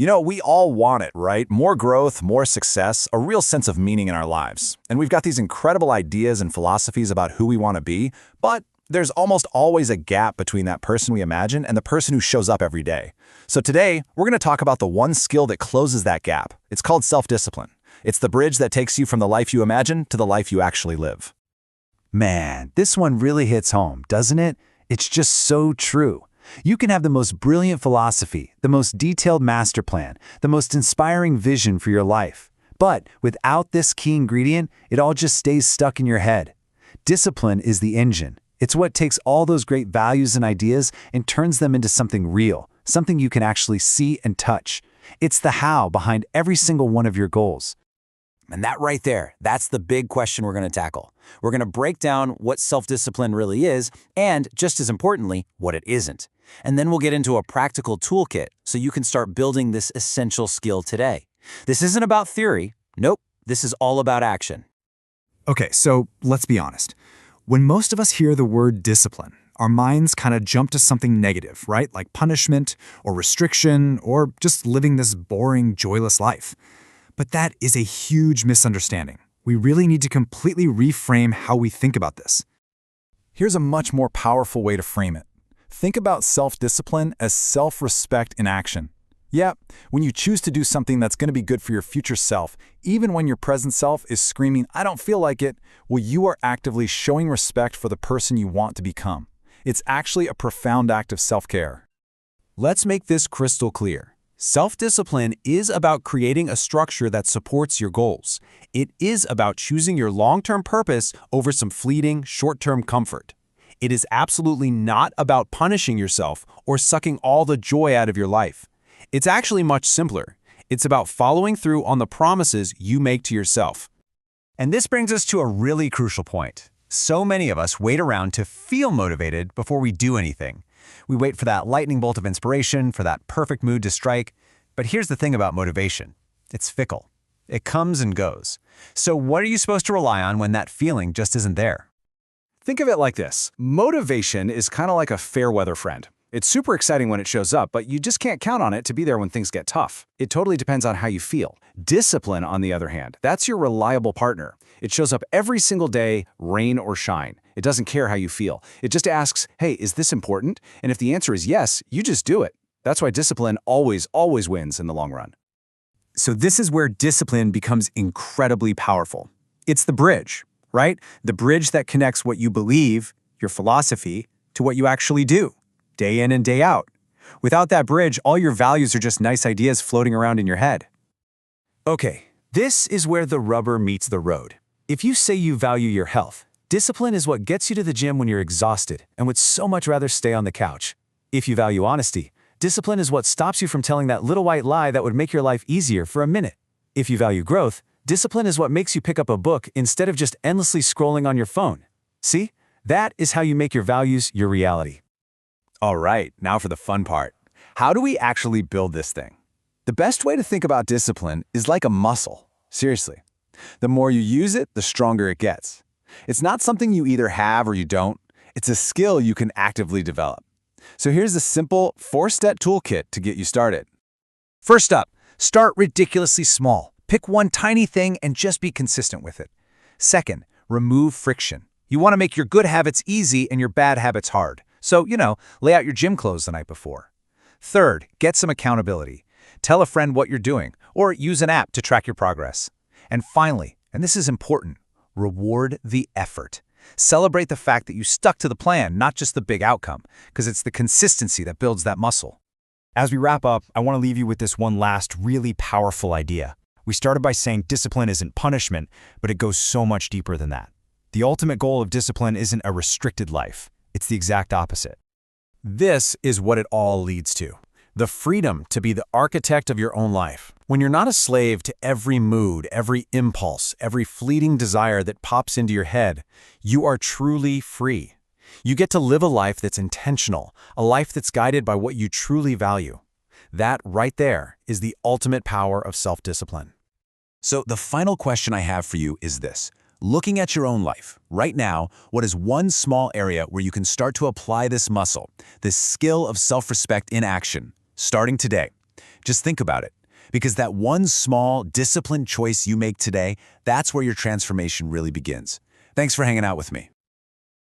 We all want it, right? More growth, more success, a real sense of meaning in our lives. And we've got these incredible ideas and philosophies about who we want to be, but there's almost always a gap between that person we imagine and the person who shows up every day. So today, we're going to talk about the one skill that closes that gap. It's called self-discipline. It's the bridge that takes you from the life you imagine to the life you actually live. Man, this one really hits home, doesn't it? It's just so true. You can have the most brilliant philosophy, the most detailed master plan, the most inspiring vision for your life. But without this key ingredient, it all just stays stuck in your head. Discipline is the engine. It's what takes all those great values and ideas and turns them into something real, something you can actually see and touch. It's the how behind every single one of your goals. And that right there, that's the big question we're going to tackle. We're going to break down what self-discipline really is and, just as importantly, what it isn't. And then we'll get into a practical toolkit so you can start building this essential skill today. This isn't about theory. Nope, this is all about action. Okay, so let's be honest. When most of us hear the word discipline, our minds kind of jump to something negative, right? Like punishment or restriction or just living this boring, joyless life. But that is a huge misunderstanding. We really need to completely reframe how we think about this. Here's a much more powerful way to frame it. Think about self-discipline as self-respect in action. Yeah, when you choose to do something that's going to be good for your future self, even when your present self is screaming, "I don't feel like it," well, you are actively showing respect for the person you want to become. It's actually a profound act of self-care. Let's make this crystal clear. Self-discipline is about creating a structure that supports your goals. It is about choosing your long-term purpose over some fleeting, short-term comfort. It is absolutely not about punishing yourself or sucking all the joy out of your life. It's actually much simpler. It's about following through on the promises you make to yourself. And this brings us to a really crucial point. So many of us wait around to feel motivated before we do anything. We wait for that lightning bolt of inspiration, for that perfect mood to strike. But here's the thing about motivation. It's fickle. It comes and goes. So what are you supposed to rely on when that feeling just isn't there? Think of it like this. Motivation is kind of like a fair weather friend. It's super exciting when it shows up, but you just can't count on it to be there when things get tough. It totally depends on how you feel. Discipline, on the other hand, that's your reliable partner. It shows up every single day, rain or shine. It doesn't care how you feel. It just asks, hey, is this important? And if the answer is yes, you just do it. That's why discipline always wins in the long run. So this is where discipline becomes incredibly powerful. It's the bridge, right? The bridge that connects what you believe, your philosophy, to what you actually do, day in and day out. Without that bridge, all your values are just nice ideas floating around in your head. Okay, this is where the rubber meets the road. If you say you value your health, discipline is what gets you to the gym when you're exhausted and would so much rather stay on the couch. If you value honesty, discipline is what stops you from telling that little white lie that would make your life easier for a minute. If you value growth, discipline is what makes you pick up a book instead of just endlessly scrolling on your phone. See? That is how you make your values your reality. All right, now for the fun part. How do we actually build this thing? The best way to think about discipline is like a muscle. Seriously. The more you use it, the stronger it gets. It's not something you either have or you don't. It's a skill you can actively develop. So here's a simple 4-step toolkit to get you started. First up, start ridiculously small. Pick one tiny thing and just be consistent with it. Second, remove friction. You want to make your good habits easy and your bad habits hard. So, lay out your gym clothes the night before. Third, get some accountability. Tell a friend what you're doing, or use an app to track your progress. And finally, and this is important, reward the effort. Celebrate the fact that you stuck to the plan, not just the big outcome, because it's the consistency that builds that muscle. As we wrap up, I want to leave you with this one last really powerful idea. We started by saying discipline isn't punishment, but it goes so much deeper than that. The ultimate goal of discipline isn't a restricted life. It's the exact opposite. This is what it all leads to. The freedom to be the architect of your own life. When you're not a slave to every mood, every impulse, every fleeting desire that pops into your head, you are truly free. You get to live a life that's intentional, a life that's guided by what you truly value. That right there is the ultimate power of self-discipline. So the final question I have for you is this. Looking at your own life, right now, what is one small area where you can start to apply this muscle, this skill of self-respect in action, starting today? Just think about it. Because that one small, disciplined choice you make today, that's where your transformation really begins. Thanks for hanging out with me.